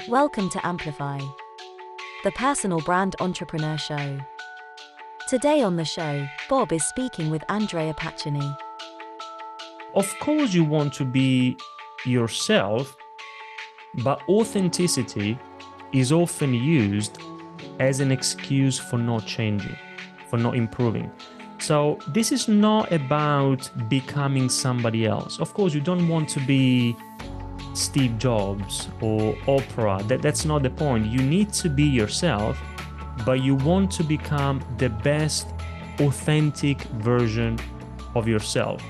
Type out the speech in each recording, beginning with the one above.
Welcome to Amplify, the personal brand entrepreneur show. Today on the show, Bob is speaking with Andrea Paccini. Of course, you want to be yourself, but authenticity is often used as an excuse for not changing, for not improving. So this is not about becoming somebody else. Of course, you don't want to be Steve Jobs or Oprah. That's not the point. You need to be yourself, but you want to become the best authentic version of yourself.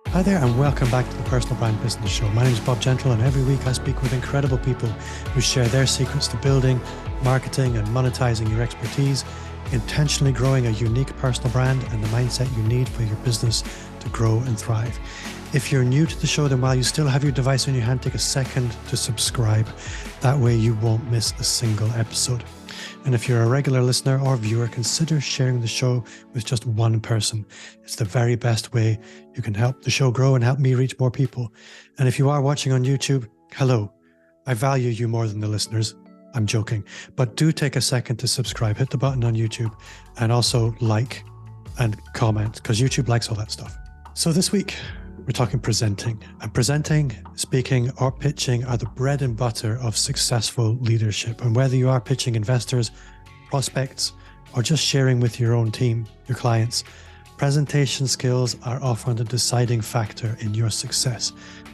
Hi there and welcome back to the Personal Brand Business Show. My name is Bob Gentle and every week I speak with incredible people who share their secrets to building, marketing and monetizing your expertise, intentionally growing a unique personal brand and the mindset you need for your business to grow and thrive. If you're new to the show, then while you still have your device in your hand, take a second to subscribe. That way you won't miss a single episode. And if you're a regular listener or viewer, consider sharing the show with just one person. It's the very best way you can help the show grow and help me reach more people. And if you are watching on YouTube, hello. I value you more than the listeners. I'm joking. But do take a second to subscribe. Hit the button on YouTube and also like and comment because YouTube likes all that stuff. So this week, we're talking presenting. And presenting, speaking, or pitching are the bread and butter of successful leadership. And whether you are pitching investors, prospects, or just sharing with your own team, your clients, presentation skills are often the deciding factor in your success.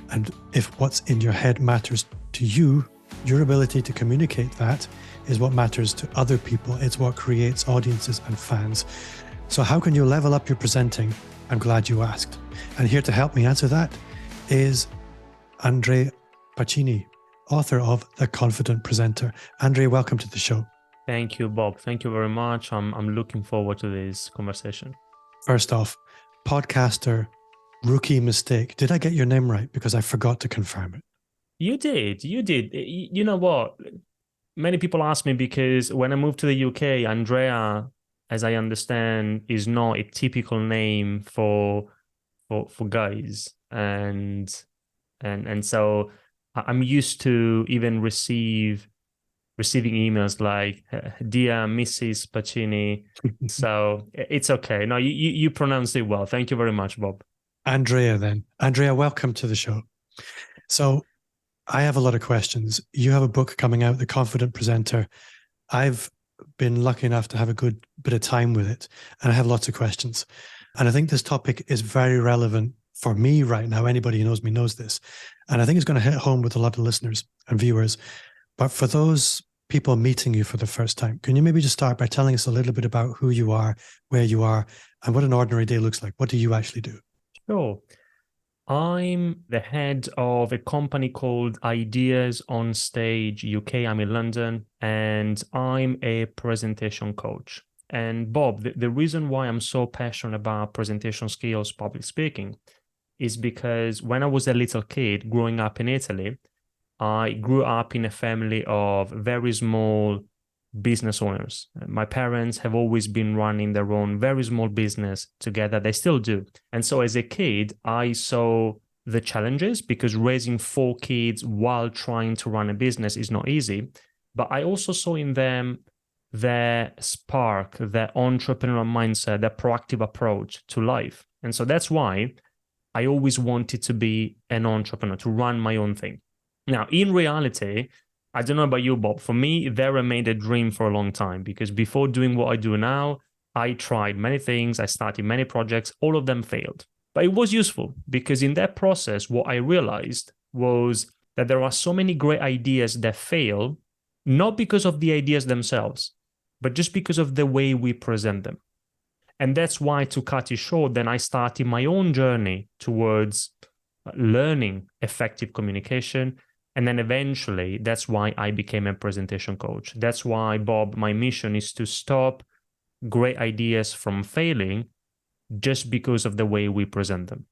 And if what's in your head matters to you, your ability to communicate that is what matters to other people. It's what creates audiences and fans. So how can you level up your presenting? I'm glad you asked. And here to help me answer that is Andrea Paccini, author of The Confident Presenter. Andrea, welcome to the show. Thank you, Bob. Thank you very much. I'm looking forward to this conversation. First off, podcaster, rookie mistake. Did I get your name right? Because I forgot to confirm it. You did. You know what? Many people ask me because when I moved to the UK, Andrea, as I understand, is not a typical name for guys, and so I'm used to even receiving emails like "Dear Mrs. Pacini," so it's okay. No, you pronounced it well. Thank you very much, Bob. Andrea, then. Andrea, welcome to the show. So I have a lot of questions. You have a book coming out, The Confident Presenter. I've been lucky enough to have a good bit of time with it, and I have lots of questions. And I think this topic is very relevant for me right now. Anybody who knows me knows this. And I think it's going to hit home with a lot of listeners and viewers. But for those people meeting you for the first time, can you maybe just start by telling us a little bit about who you are, where you are, and what an ordinary day looks like? What do you actually do? Sure. I'm the head of a company called Ideas on Stage UK. I'm in London, and I'm a presentation coach. And Bob, the reason why I'm so passionate about presentation skills, public speaking, is because when I was a little kid growing up in Italy, I grew up in a family of very small business owners. My parents have always been running their own very small business together. They still do. And so as a kid, I saw the challenges because raising 4 kids while trying to run a business is not easy. But I also saw in them their spark, their entrepreneurial mindset, their proactive approach to life. And so that's why I always wanted to be an entrepreneur, to run my own thing. Now, in reality, I don't know about you, Bob. For me, that remained a dream for a long time because before doing what I do now, I tried many things. I started many projects. All of them failed. But it was useful because in that process, what I realized was that there are so many great ideas that fail, not because of the ideas themselves, but just because of the way we present them. And that's why, to cut it short, then I started my own journey towards learning effective communication. And then eventually, that's why I became a presentation coach. That's why, Bob, my mission is to stop great ideas from failing just because of the way we present them.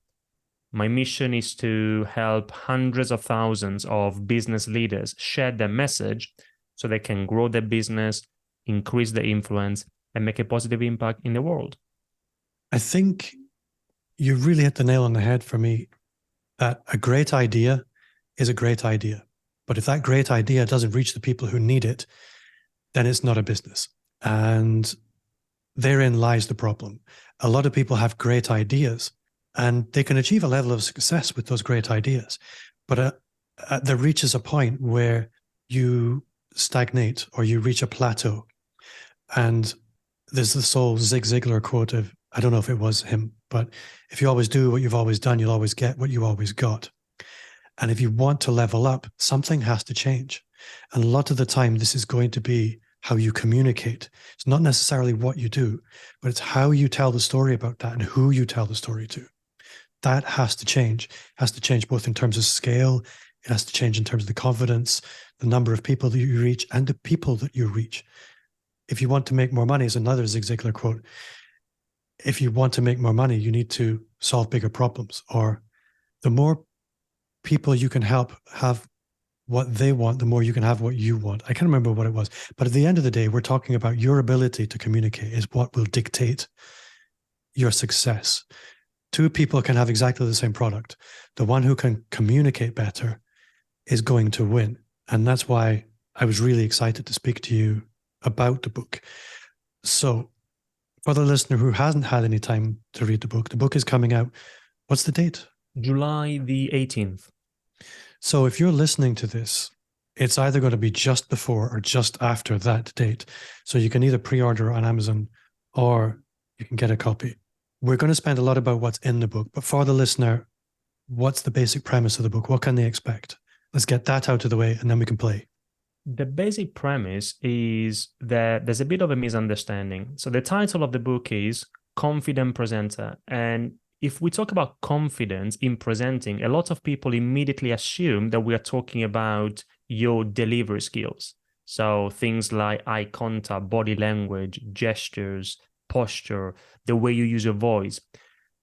My mission is to help hundreds of thousands of business leaders share their message so they can grow their business, increase their influence, and make a positive impact in the world. I think you really hit the nail on the head for me that a great idea is a great idea. But if that great idea doesn't reach the people who need it, then it's not a business. And therein lies the problem. A lot of people have great ideas and they can achieve a level of success with those great ideas. But there reaches a point where you stagnate or you reach a plateau. And there's this old Zig Ziglar quote of, I don't know if it was him, but if you always do what you've always done, you'll always get what you always got. And if you want to level up, something has to change. And a lot of the time, this is going to be how you communicate. It's not necessarily what you do, but it's how you tell the story about that and who you tell the story to. That has to change. It has to change both in terms of scale. It has to change in terms of the confidence, the number of people that you reach, and the people that you reach. If you want to make more money, is another Zig Ziglar quote. If you want to make more money, you need to solve bigger problems. Or the more people you can help have what they want, the more you can have what you want. I can't remember what it was. But at the end of the day, we're talking about your ability to communicate is what will dictate your success. Two people can have exactly the same product. The one who can communicate better is going to win. And that's why I was really excited to speak to you about the book. So for the listener who hasn't had any time to read the book is coming out. What's the date? July the 18th. So if you're listening to this, it's either going to be just before or just after that date. So you can either pre-order on Amazon or you can get a copy. We're going to spend a lot about what's in the book, but for the listener, what's the basic premise of the book? What can they expect? Let's get that out of the way and then we can play. The basic premise is that there's a bit of a misunderstanding. So the title of the book is Confident Presenter. And if we talk about confidence in presenting, a lot of people immediately assume that we are talking about your delivery skills. So things like eye contact, body language, gestures, posture, the way you use your voice.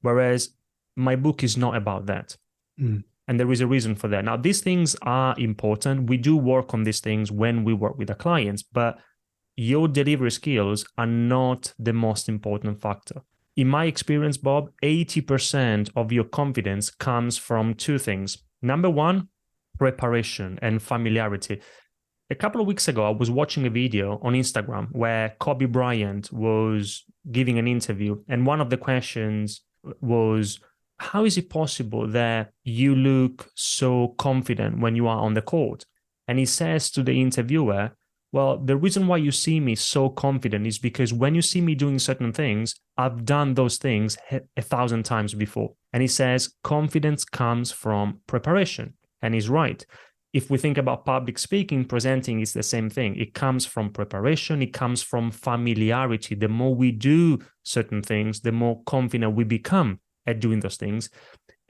Whereas my book is not about that. And there is a reason for that. Now, these things are important. We do work on these things when we work with our clients, but your delivery skills are not the most important factor. In my experience, Bob, 80% of your confidence comes from two things. Number one, preparation and familiarity. A couple of weeks ago, I was watching a video on Instagram where Kobe Bryant was giving an interview. And one of the questions was, how is it possible that you look so confident when you are on the court? And he says to the interviewer, well, the reason why you see me so confident is because when you see me doing certain things, I've done those things 1,000 times before. And he says, confidence comes from preparation. And he's right. If we think about public speaking, presenting is the same thing. It comes from preparation. It comes from familiarity. The more we do certain things, the more confident we become at doing those things.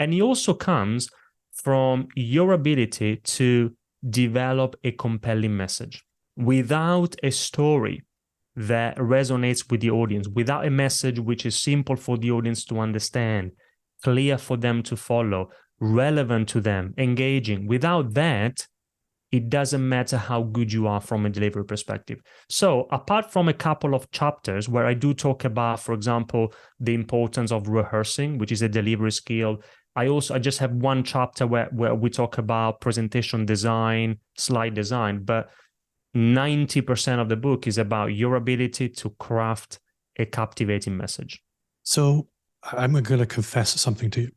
And it also comes from your ability to develop a compelling message. Without a story that resonates with the audience, without a message which is simple for the audience to understand, clear for them to follow, relevant to them, engaging, without that, it doesn't matter how good you are from a delivery perspective. So apart from a couple of chapters where I do talk about, for example, the importance of rehearsing, which is a delivery skill, I just have one chapter where we talk about presentation design, slide design, but 90% of the book is about your ability to craft a captivating message. So I'm going to confess something to you.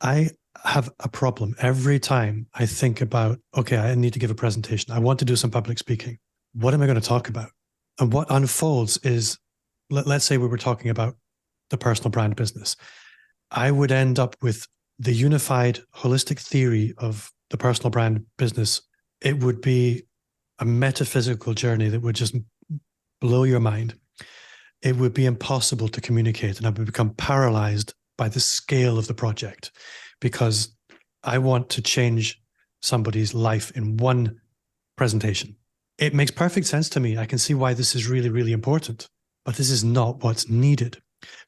I have a problem every time I think about, okay, I need to give a presentation. I want to do some public speaking. What am I going to talk about? And what unfolds is, let's say we were talking about the personal brand business. I would end up with the unified holistic theory of the personal brand business. It would be a metaphysical journey that would just blow your mind. It would be impossible to communicate, and I would become paralyzed by the scale of the project because I want to change somebody's life in one presentation. It makes perfect sense to me. I can see why this is really, really important, but this is not what's needed.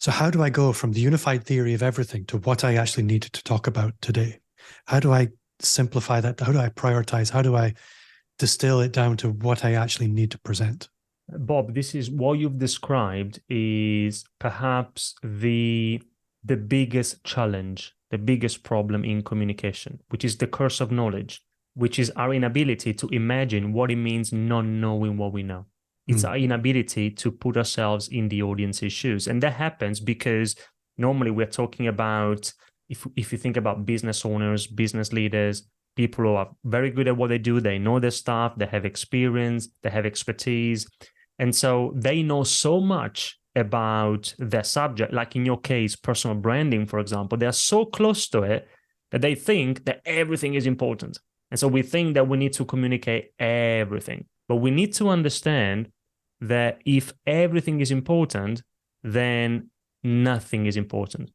So how do I go from the unified theory of everything to what I actually need to talk about today? How do I simplify that? How do I prioritize? How do I distill it down to what I actually need to present? Bob, this is what you've described is perhaps the biggest challenge, the biggest problem in communication, which is the curse of knowledge. which is our inability to imagine what it means not knowing what we know. It's our inability to put ourselves in the audience's shoes. And that happens because normally we're talking about, if you think about business owners, business leaders, people who are very good at what they do, they know their stuff, they have experience, they have expertise. And so they know so much about their subject, like in your case, personal branding, for example, they're so close to it that they think that everything is important. And so we think that we need to communicate everything. But we need to understand that if everything is important, then nothing is important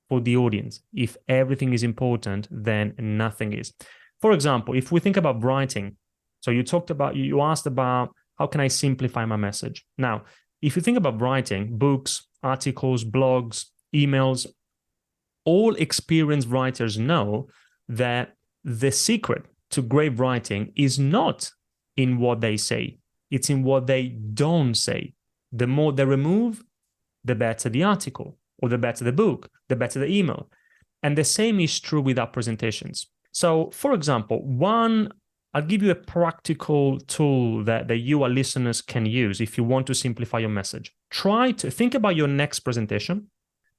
for the audience. If everything is important, then nothing is. For example, if we think about writing, so you asked about how can I simplify my message? Now, if you think about writing, books, articles, blogs, emails, all experienced writers know that the secret to great writing is not in what they say. It's in what they don't say. The more they remove, the better the article, or the better the book, the better the email. And the same is true with our presentations. So, for example, I'll give you a practical tool that you, our listeners, can use if you want to simplify your message. Try to think about your next presentation.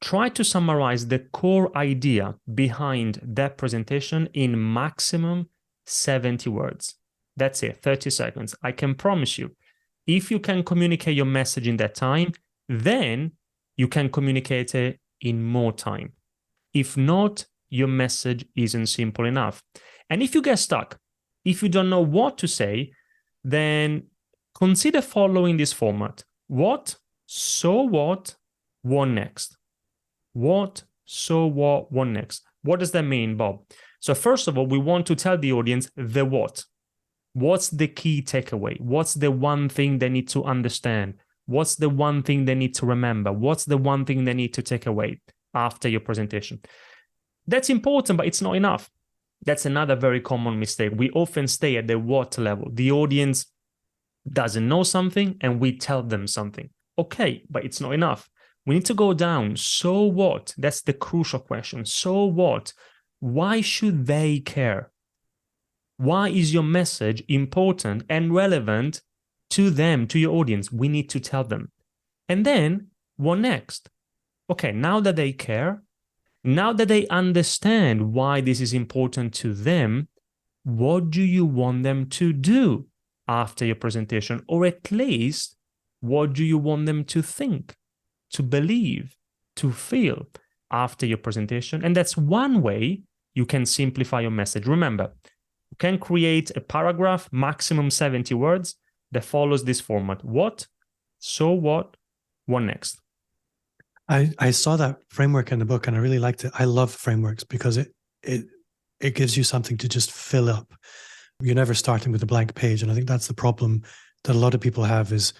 Try to summarize the core idea behind that presentation in maximum 70 words. That's it, 30 seconds. I can promise you, if you can communicate your message in that time, then you can communicate it in more time. If not, your message isn't simple enough. And if you get stuck, if you don't know what to say, then consider following this format. What, so what next? What, so what next? What does that mean, Bob? So first of all, we want to tell the audience the what. What's the key takeaway? What's the one thing they need to understand? What's the one thing they need to remember? What's the one thing they need to take away after your presentation? That's important, but it's not enough. That's another very common mistake. We often stay at the what level. The audience doesn't know something and we tell them something. Okay, but it's not enough. We need to go down. So what? That's the crucial question. So what? Why should they care? Why is your message important and relevant to them, to your audience? We need to tell them. And then what next? Okay, now that they care, now that they understand why this is important to them, what do you want them to do after your presentation? Or at least, what do you want them to think, to believe, to feel after your presentation? And that's one way you can simplify your message. Remember, you can create a paragraph, maximum 70 words, that follows this format. What, so what next? I saw that framework in the book and I really liked it. I love frameworks because it gives you something to just fill up. You're never starting with a blank page. And I think that's the problem that a lot of people have is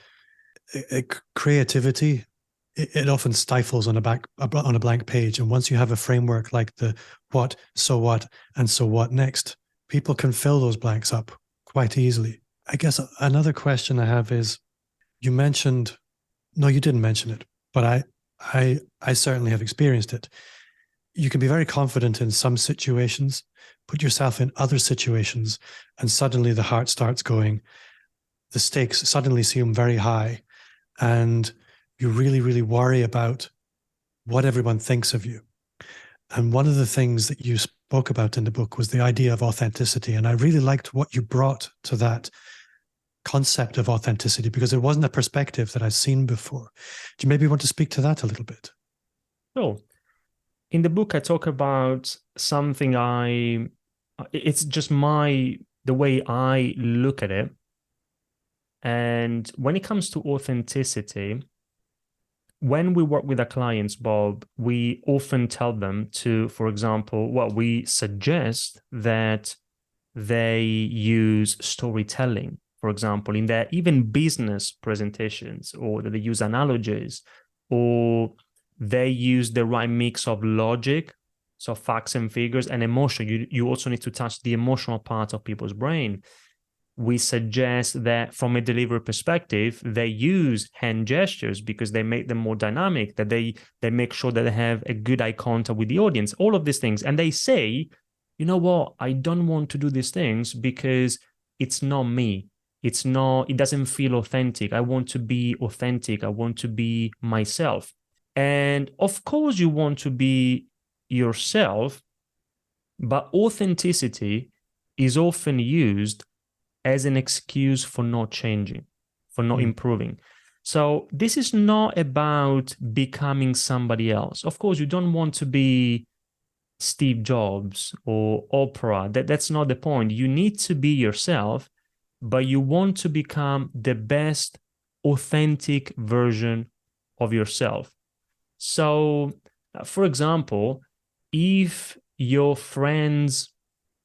creativity. It often stifles on a blank page. And once you have a framework like the what, and so what next, people can fill those blanks up quite easily. I guess another question I have is, you mentioned, no, you didn't mention it, but I certainly have experienced it. You can be very confident in some situations, put yourself in other situations, and suddenly the heart starts going. The stakes suddenly seem very high, and you really, really worry about what everyone thinks of you. And one of the things that you spoke about in the book was the idea of authenticity. And I really liked what you brought to that concept of authenticity, because it wasn't a perspective that I've seen before. Do you maybe want to speak to that a little bit? Sure. In the book, I talk about something it's just the way I look at it. And when it comes to authenticity, when we work with our clients, Bob, we often tell them to, for example, we suggest that they use storytelling, for example, in their even business presentations, or that they use analogies, or they use the right mix of logic, so facts and figures, and emotion. You also need to touch the emotional part of people's brain. We suggest that from a delivery perspective, they use hand gestures because they make them more dynamic, that they make sure that they have a good eye contact with the audience, all of these things. And they say, you know what, I don't want to do these things because it's not me. It doesn't feel authentic. I want to be authentic. I want to be myself. And of course, you want to be yourself, but authenticity is often used as an excuse for not changing, for not improving. So this is not about becoming somebody else. Of course, you don't want to be Steve Jobs or Oprah. That's not the point. You need to be yourself, but you want to become the best authentic version of yourself. So, for example, if your friend's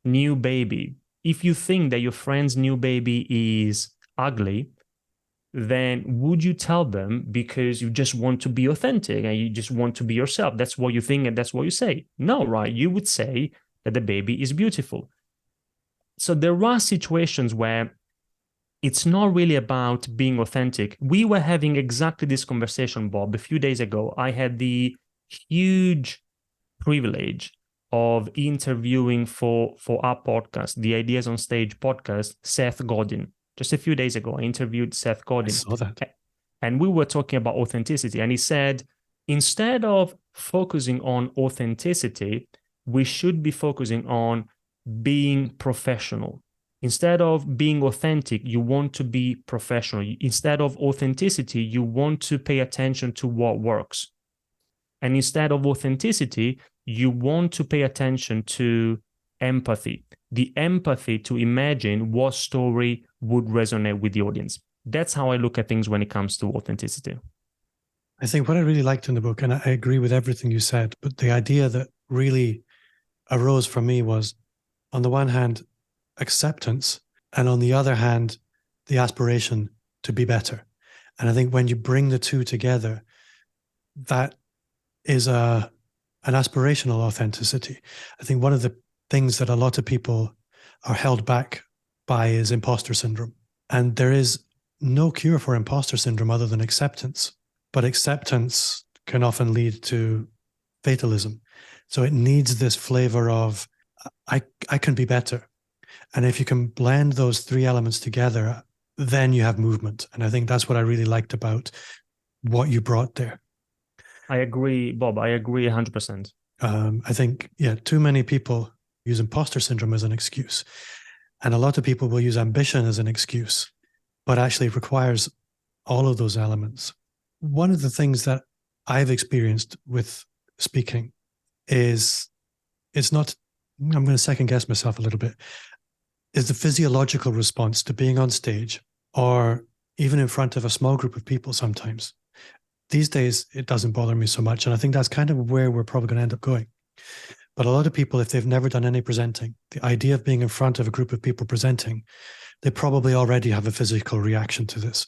new baby, if you think that your friend's new baby is ugly, then would you tell them because you just want to be authentic and you just want to be yourself? That's what you think and that's what you say. No, right? You would say that the baby is beautiful. So there are situations where it's not really about being authentic. We were having exactly this conversation, Bob, a few days ago. I had the huge privilege of interviewing for our podcast, the Ideas on Stage podcast, Seth Godin. Just a few days ago, I interviewed Seth Godin. I saw that. And we were talking about authenticity. And he said, instead of focusing on authenticity, we should be focusing on being professional. Instead of being authentic, you want to be professional. Instead of authenticity, you want to pay attention to what works. And instead of authenticity, you want to pay attention to empathy, the empathy to imagine what story would resonate with the audience. That's how I look at things when it comes to authenticity. I think what I really liked in the book, and I agree with everything you said, but the idea that really arose for me was, on the one hand, acceptance, and on the other hand, the aspiration to be better. And I think when you bring the two together, that is an aspirational authenticity. I think one of the things that a lot of people are held back by is imposter syndrome. And there is no cure for imposter syndrome other than acceptance. But acceptance can often lead to fatalism. So it needs this flavor of, I can be better. And if you can blend those three elements together, then you have movement. And I think that's what I really liked about what you brought there. I agree, Bob. I agree 100%. I think, too many people use imposter syndrome as an excuse. And a lot of people will use ambition as an excuse, but actually it requires all of those elements. One of the things that I've experienced with speaking is it's not, I'm going to second guess myself a little bit, is the physiological response to being on stage or even in front of a small group of people sometimes. These days, it doesn't bother me so much. And I think that's kind of where we're probably going to end up going. But a lot of people, if they've never done any presenting, the idea of being in front of a group of people presenting, they probably already have a physical reaction to this.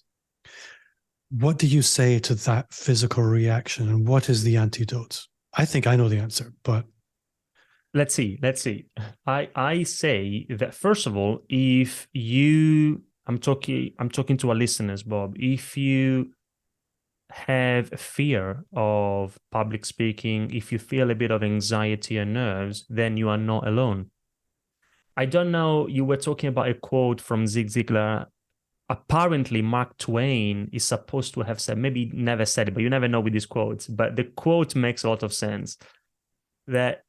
What do you say to that physical reaction, and what is the antidote? I think I know the answer, but let's see. I say that, first of all, if you, I'm talking to our listeners, Bob, if you have fear of public speaking, if you feel a bit of anxiety and nerves, then you are not alone. I don't know, you were talking about a quote from Zig Ziglar. Apparently, Mark Twain is supposed to have said, maybe never said it, but you never know with these quotes, but the quote makes a lot of sense. That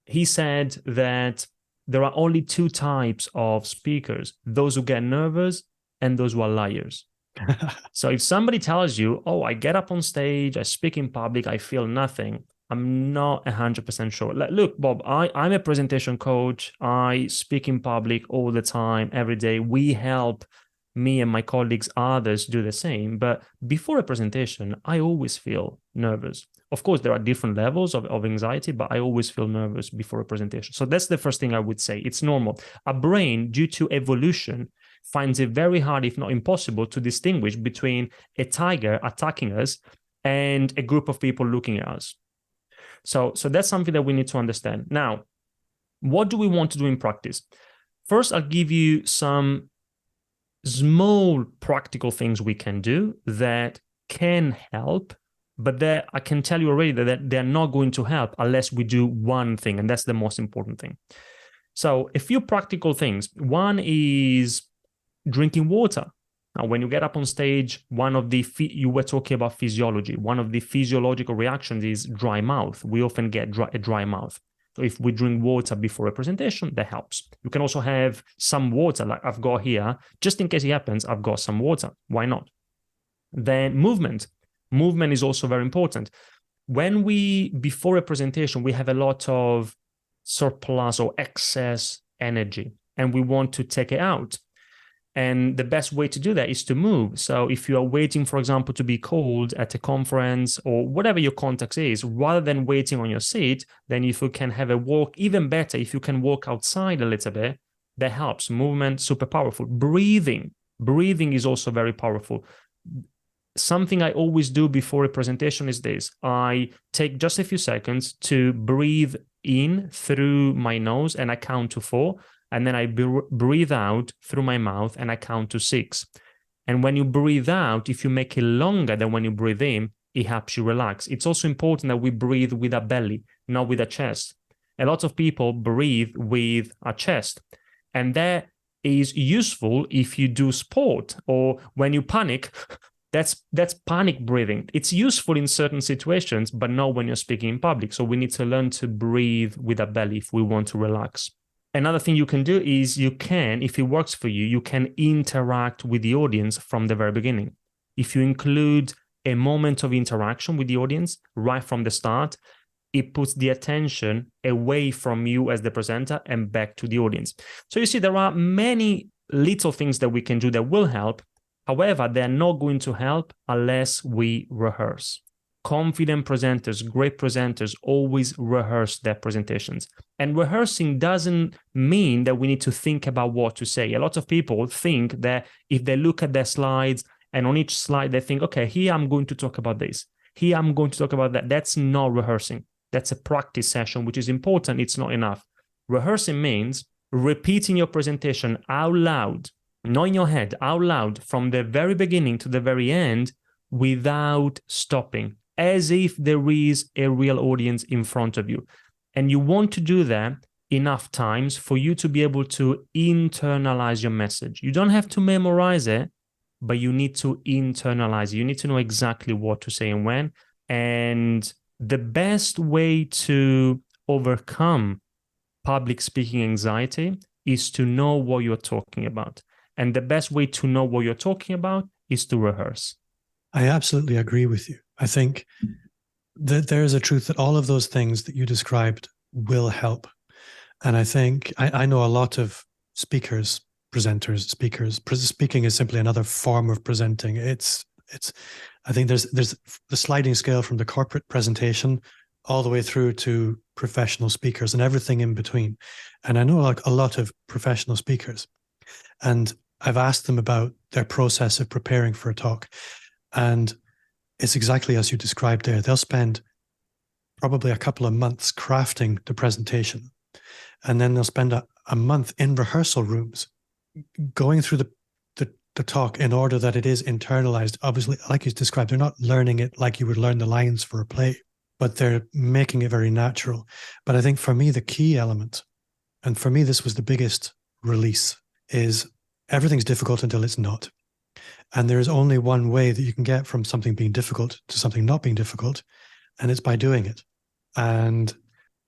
he said that there are only two types of speakers, those who get nervous and those who are liars. So if somebody tells you, oh, I get up on stage, I speak in public, I feel nothing, I'm not 100% sure. Look, Bob, I'm a presentation coach. I speak in public all the time, every day. We help me and my colleagues, others do the same. But before a presentation, I always feel nervous. Of course, there are different levels of anxiety, but I always feel nervous before a presentation. So that's the first thing I would say. It's normal. Our brain, due to evolution, finds it very hard, if not impossible, to distinguish between a tiger attacking us and a group of people looking at us. So that's something that we need to understand. Now, what do we want to do in practice? First, I'll give you some small practical things we can do that can help, but that I can tell you already that they're not going to help unless we do one thing, and that's the most important thing. So a few practical things. One is drinking water. Now, when you get up on stage, you were talking about physiology. One of the physiological reactions is dry mouth. We often get a dry mouth. So if we drink water before a presentation, that helps. You can also have some water, like I've got here. Just in case it happens, I've got some water. Why not? Then movement. Movement is also very important. Before a presentation, we have a lot of surplus or excess energy, and we want to take it out. And the best way to do that is to move. So if you are waiting, for example, to be called at a conference or whatever your context is, rather than waiting on your seat, then if you can have a walk, even better, if you can walk outside a little bit, that helps. Movement, super powerful. Breathing is also very powerful. Something I always do before a presentation is this. I take just a few seconds to breathe in through my nose and I count to 4. And then I breathe out through my mouth and I count to 6. And when you breathe out, if you make it longer than when you breathe in, it helps you relax. It's also important that we breathe with our belly, not with our chest. A lot of people breathe with our chest. And that is useful if you do sport or when you panic. That's panic breathing. It's useful in certain situations, but not when you're speaking in public. So we need to learn to breathe with our belly if we want to relax. Another thing you can do is if it works for you, you can interact with the audience from the very beginning. If you include a moment of interaction with the audience right from the start, it puts the attention away from you as the presenter and back to the audience. So you see, there are many little things that we can do that will help. However, they're not going to help unless we rehearse. Confident presenters, great presenters always rehearse their presentations. And rehearsing doesn't mean that we need to think about what to say. A lot of people think that if they look at their slides and on each slide they think, okay, here I'm going to talk about this. Here I'm going to talk about that. That's not rehearsing. That's a practice session, which is important. It's not enough. Rehearsing means repeating your presentation out loud, not in your head, out loud from the very beginning to the very end without stopping, as if there is a real audience in front of you. And you want to do that enough times for you to be able to internalize your message. You don't have to memorize it, but you need to internalize it. You need to know exactly what to say and when. And the best way to overcome public speaking anxiety is to know what you're talking about. And the best way to know what you're talking about is to rehearse. I absolutely agree with you. I think that there is a truth that all of those things that you described will help. And I think I know a lot of speakers, presenters, speakers. Speaking is simply another form of presenting. I think there's the sliding scale from the corporate presentation all the way through to professional speakers and everything in between. And I know like a lot of professional speakers, and I've asked them about their process of preparing for a talk. And it's exactly as you described there. They'll spend probably a couple of months crafting the presentation. And then they'll spend a month in rehearsal rooms going through the talk in order that it is internalized. Obviously, like you described, they're not learning it like you would learn the lines for a play, but they're making it very natural. But I think for me, the key element, and for me, this was the biggest release, is everything's difficult until it's not. And there is only one way that you can get from something being difficult to something not being difficult, and it's by doing it. And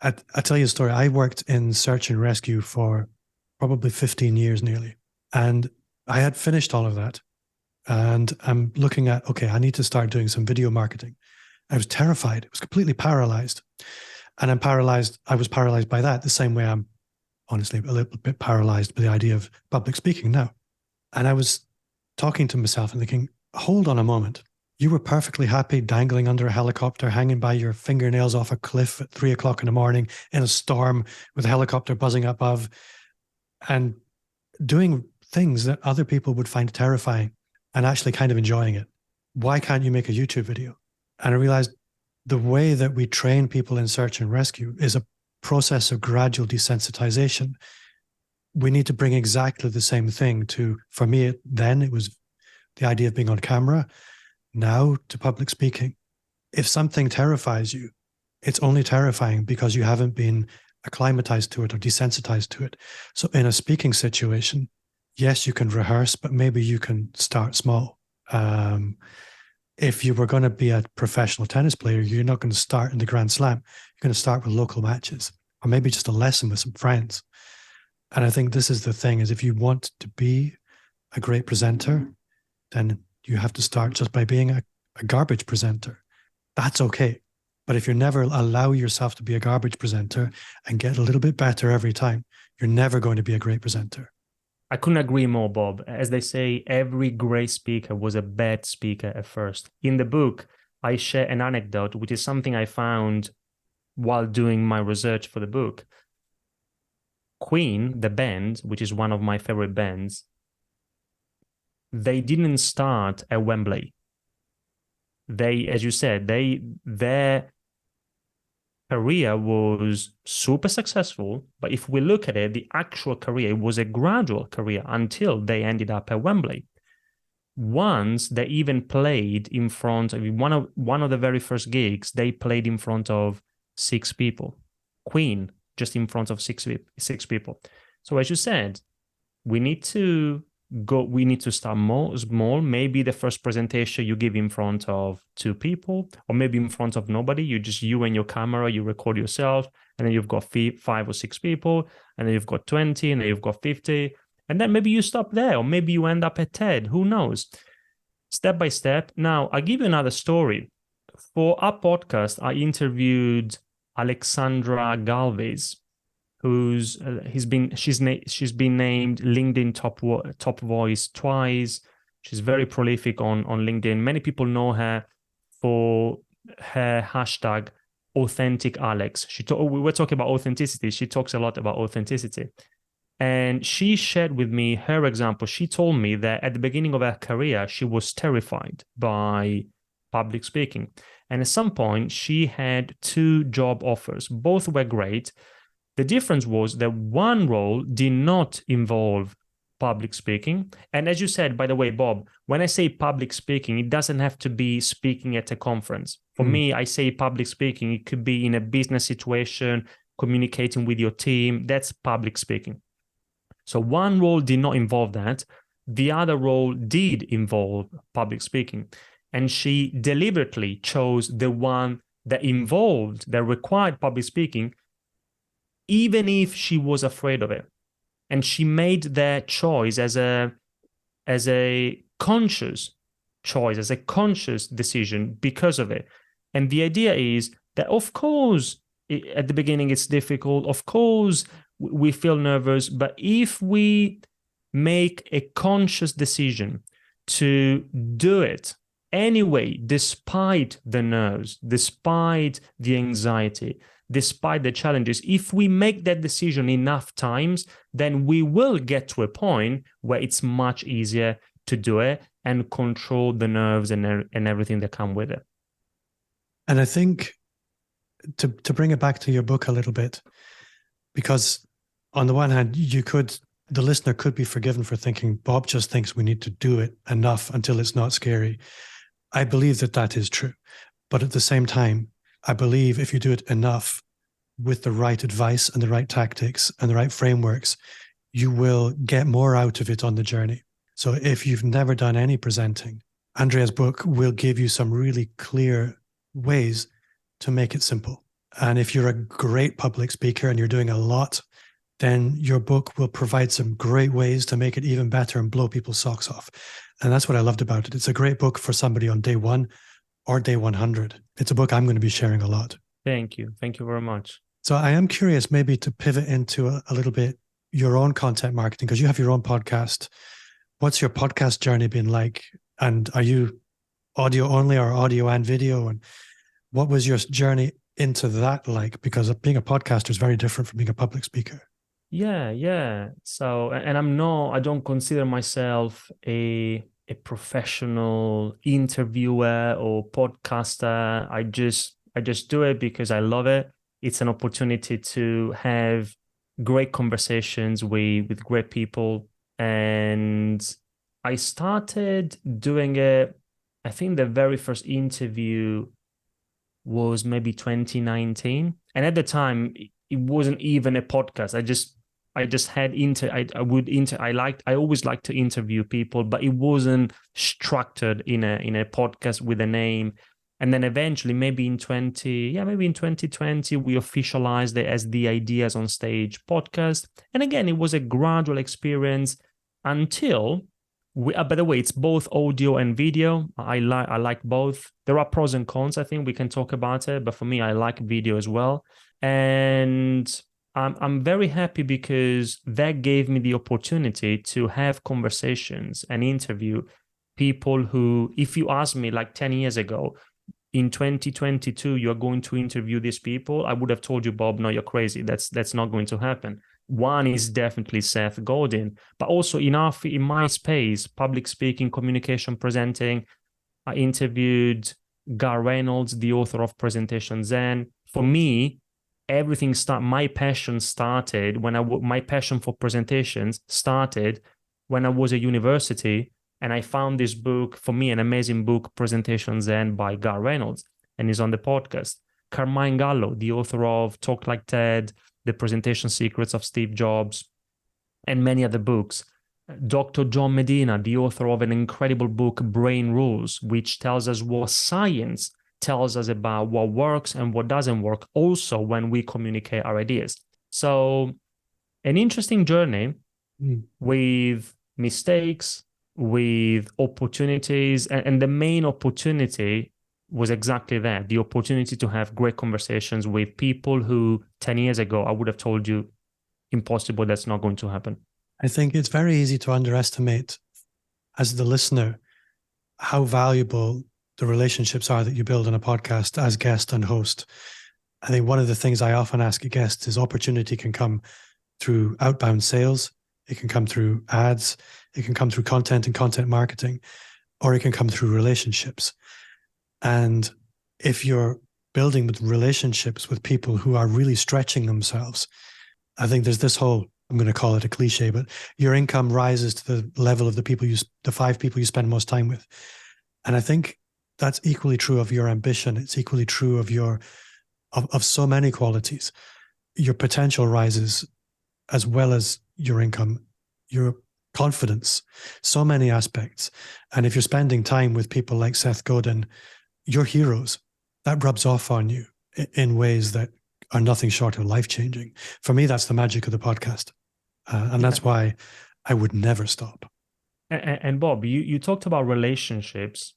I'll tell you a story. I worked in search and rescue for probably 15 years nearly. And I had finished all of that. And I'm looking at, okay, I need to start doing some video marketing. I was terrified. I was completely paralyzed. And I was paralyzed by that, the same way I'm honestly a little bit paralyzed by the idea of public speaking now. And I was talking to myself and thinking, hold on a moment. You were perfectly happy dangling under a helicopter, hanging by your fingernails off a cliff at 3 o'clock in the morning in a storm with a helicopter buzzing above and doing things that other people would find terrifying and actually kind of enjoying it. Why can't you make a YouTube video? And I realized the way that we train people in search and rescue is a process of gradual desensitization. We need to bring exactly the same thing to, for me, it was the idea of being on camera, now to public speaking. If something terrifies you, it's only terrifying because you haven't been acclimatized to it or desensitized to it. So in a speaking situation, yes, you can rehearse, but maybe you can start small. If you were going to be a professional tennis player, you're not going to start in the Grand Slam. You're going to start with local matches, or maybe just a lesson with some friends. And I think this is the thing, is if you want to be a great presenter, then you have to start just by being a garbage presenter. That's okay. But if you never allow yourself to be a garbage presenter and get a little bit better every time, you're never going to be a great presenter. I couldn't agree more, Bob. As they say, every great speaker was a bad speaker at first. In the book, I share an anecdote, which is something I found while doing my research for the book. Queen, the band, which is one of my favorite bands, they didn't start at Wembley. They, as you said, their career was super successful, but if we look at it, the actual career was a gradual career until they ended up at Wembley. Once they even played in front of one of the very first gigs, they played in front of 6 people. Queen, just in front of six people. So as you said, we need to start more small. Maybe the first presentation you give in front of 2 people, or maybe in front of nobody. You and your camera, you record yourself, and then you've got 5 or 6 people, and then you've got 20, and then you've got 50, and then maybe you stop there, or maybe you end up at TED. Who knows? Step by step. Now, I'll give you another story. For our podcast, I interviewed Alexandra Galvez, she's been named LinkedIn top voice twice. She's very prolific on LinkedIn. Many people know her for her hashtag Authentic Alex. We were talking about authenticity. She talks a lot about authenticity. And she shared with me her example. She told me that at the beginning of her career, she was terrified by public speaking. And at some point, she had 2 job offers. Both were great. The difference was that one role did not involve public speaking. And as you said, by the way, Bob, when I say public speaking, it doesn't have to be speaking at a conference. For me, I say public speaking. It could be in a business situation, communicating with your team. That's public speaking. So one role did not involve that. The other role did involve public speaking. And she deliberately chose the one that required public speaking, even if she was afraid of it. And she made that choice as a conscious choice, as a conscious decision because of it. And the idea is that, of course, at the beginning it's difficult. Of course, we feel nervous. But if we make a conscious decision to do it anyway, despite the nerves, despite the anxiety, despite the challenges, if we make that decision enough times, then we will get to a point where it's much easier to do it and control the nerves and everything that come with it. And I think to bring it back to your book a little bit, because on the one hand, the listener could be forgiven for thinking Bob just thinks we need to do it enough until it's not scary. I believe that is true. But at the same time, I believe if you do it enough with the right advice and the right tactics and the right frameworks, you will get more out of it on the journey. So if you've never done any presenting, Andrea's book will give you some really clear ways to make it simple. And if you're a great public speaker and you're doing a lot, then your book will provide some great ways to make it even better and blow people's socks off. And that's what I loved about it. It's a great book for somebody on day 1 or day 100. It's a book I'm going to be sharing a lot. Thank you. Thank you very much. So I am curious maybe to pivot into a little bit your own content marketing, because you have your own podcast. What's your podcast journey been like? And are you audio only or audio and video? And what was your journey into that like? Because being a podcaster is very different from being a public speaker. Yeah. So, and I don't consider myself a professional interviewer or podcaster. I just do it because I love it. It's an opportunity to have great conversations with great people. And I started doing it, I think the very first interview was maybe 2019. And at the time, it wasn't even a podcast. I just had I always like to interview people, but it wasn't structured in a podcast with a name. And then eventually, maybe in 2020, we officialized it as the Ideas on Stage podcast. And again, it was a gradual experience until by the way, it's both audio and video. I like both. There are pros and cons. I think we can talk about it, but for me, I like video as well. And I'm very happy because that gave me the opportunity to have conversations and interview people who, if you asked me like 10 years ago, in 2022, you're going to interview these people, I would have told you, Bob, no, you're crazy. That's not going to happen. One is definitely Seth Godin, but also in my space, public speaking, communication, presenting, I interviewed Gar Reynolds, the author of Presentation Zen. For me, my passion started my passion for presentations started when I was at university, and I found this book, for me, an amazing book, Presentation Zen by Gar Reynolds, and he's on the podcast. Carmine Gallo, the author of Talk Like TED, The Presentation Secrets of Steve Jobs, and many other books. Dr. John Medina, the author of an incredible book, Brain Rules, which tells us what science tells us about what works and what doesn't work, also when we communicate our ideas. So an interesting journey with mistakes, with opportunities, and the main opportunity was exactly that, the opportunity to have great conversations with people who 10 years ago, I would have told you, impossible, that's not going to happen. I think it's very easy to underestimate, as the listener, how valuable the relationships are that you build on a podcast as guest and host. I think one of the things I often ask a guest is opportunity can come through outbound sales, it can come through ads, it can come through content and content marketing, or it can come through relationships. And if you're building with relationships with people who are really stretching themselves, I think there's this whole, I'm going to call it a cliche, but your income rises to the level of the 5 people you spend most time with. And I think that's equally true of your ambition. It's equally true of so many qualities. Your potential rises as well as your income, your confidence, so many aspects. And if you're spending time with people like Seth Godin, your heroes, that rubs off on you in ways that are nothing short of life-changing. For me, that's the magic of the podcast. And that's why I would never stop. And Bob, you talked about relationships,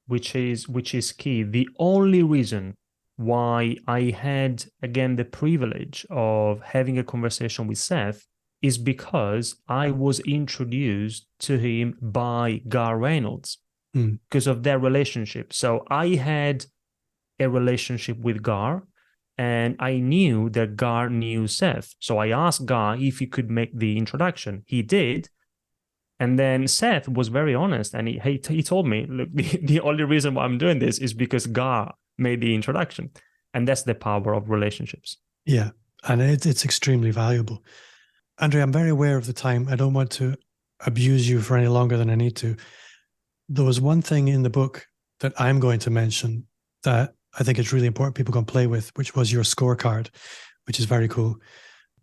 which is key. The only reason why I had, again, the privilege of having a conversation with Seth is because I was introduced to him by Gar Reynolds because of their relationship. So I had a relationship with Gar, and I knew that Gar knew Seth. So I asked Gar if he could make the introduction. He did. And then Seth was very honest, and he told me, look, the only reason why I'm doing this is because Gar made the introduction. And that's the power of relationships. Yeah, and it's extremely valuable. Andrea, I'm very aware of the time. I don't want to abuse you for any longer than I need to. There was one thing in the book that I'm going to mention that I think it's really important people can play with, which was your scorecard, which is very cool.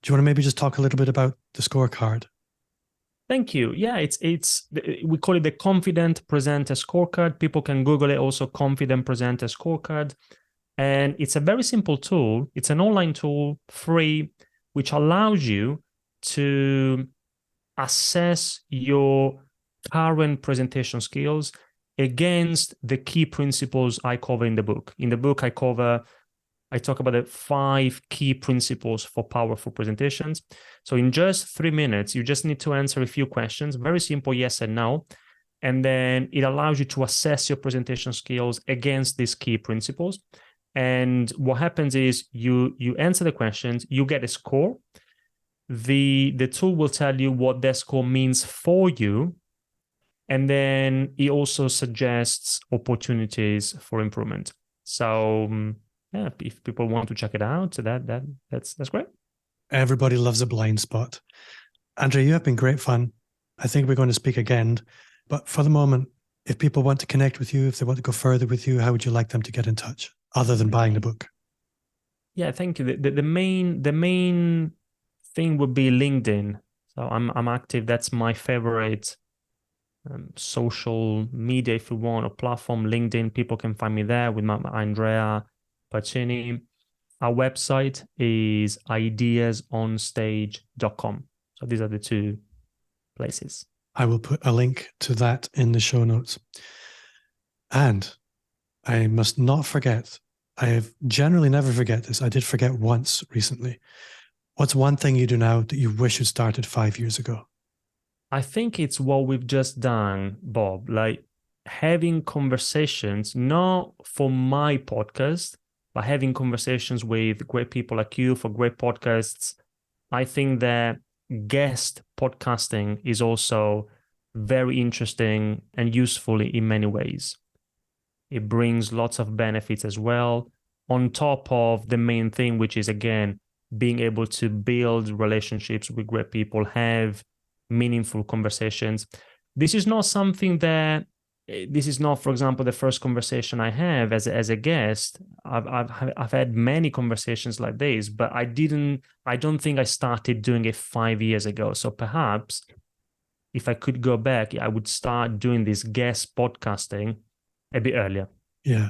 Do you want to maybe just talk a little bit about the scorecard? Thank you. Yeah, we call it the Confident Presenter Scorecard. People can Google it also, Confident Presenter Scorecard. And it's a very simple tool. It's an online tool, free, which allows you to assess your current presentation skills against the key principles I cover in the book. In the book, I talk about the 5 key principles for powerful presentations. So in just 3 minutes, you just need to answer a few questions, very simple yes and no. And then it allows you to assess your presentation skills against these key principles. And what happens is you answer the questions, you get a score. The tool will tell you what that score means for you. And then it also suggests opportunities for improvement. So yeah, if people want to check it out, that's great. Everybody loves a blind spot. Andrea, you have been great fun. I think we're going to speak again. But for the moment, if people want to connect with you, if they want to go further with you, how would you like them to get in touch, other than buying the book? Yeah, thank you. The main thing would be LinkedIn. So I'm active. That's my favorite social media, if you want, or platform. LinkedIn. People can find me there with my Andrea Paccini. Our website is ideasonstage.com. So these are the two places. I will put a link to that in the show notes. And I must not forget, I generally never forget this. I did forget once recently. What's one thing you do now that you wish you'd started 5 years ago? I think it's what we've just done, Bob, like having conversations, not for my podcast, but having conversations with great people like you for great podcasts. I think that guest podcasting is also very interesting and useful in many ways. It brings lots of benefits as well, on top of the main thing, which is, again, being able to build relationships with great people, have meaningful conversations. This is not, for example, the first conversation I have as a guest. I've had many conversations like this, but I don't think I started doing it 5 years ago. So perhaps if I could go back, I would start doing this guest podcasting a bit earlier. Yeah,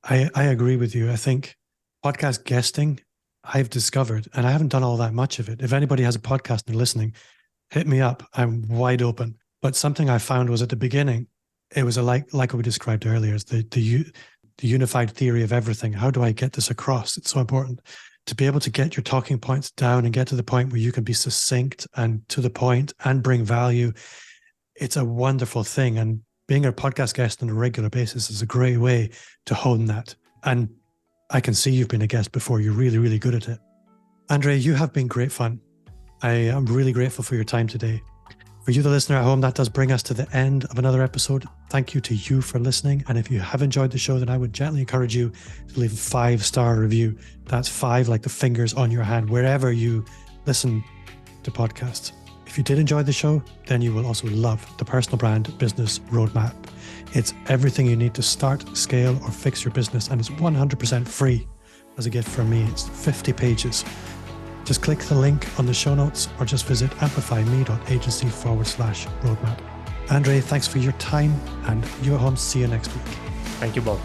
I agree with you. I think podcast guesting, I've discovered, and I haven't done all that much of it. If anybody has a podcast and they're listening, hit me up. I'm wide open. But something I found was at the beginning, it was like we described earlier, is the unified theory of everything. How do I get this across? It's so important to be able to get your talking points down and get to the point where you can be succinct and to the point and bring value. It's a wonderful thing. And being a podcast guest on a regular basis is a great way to hone that. And I can see you've been a guest before. You're really, really good at it. Andrea, you have been great fun. I am really grateful for your time today. For you, the listener at home, that does bring us to the end of another episode. Thank you to you for listening. And if you have enjoyed the show, then I would gently encourage you to leave a 5-star review. That's 5 like the fingers on your hand, wherever you listen to podcasts. If you did enjoy the show, then you will also love the Personal Brand Business Roadmap. It's everything you need to start, scale, or fix your business, and it's 100% free as a gift from me. It's 50 pages. Just click the link on the show notes or just visit amplifyme.agency/roadmap. Andrea, thanks for your time, and you at home, see you next week. Thank you, Bob.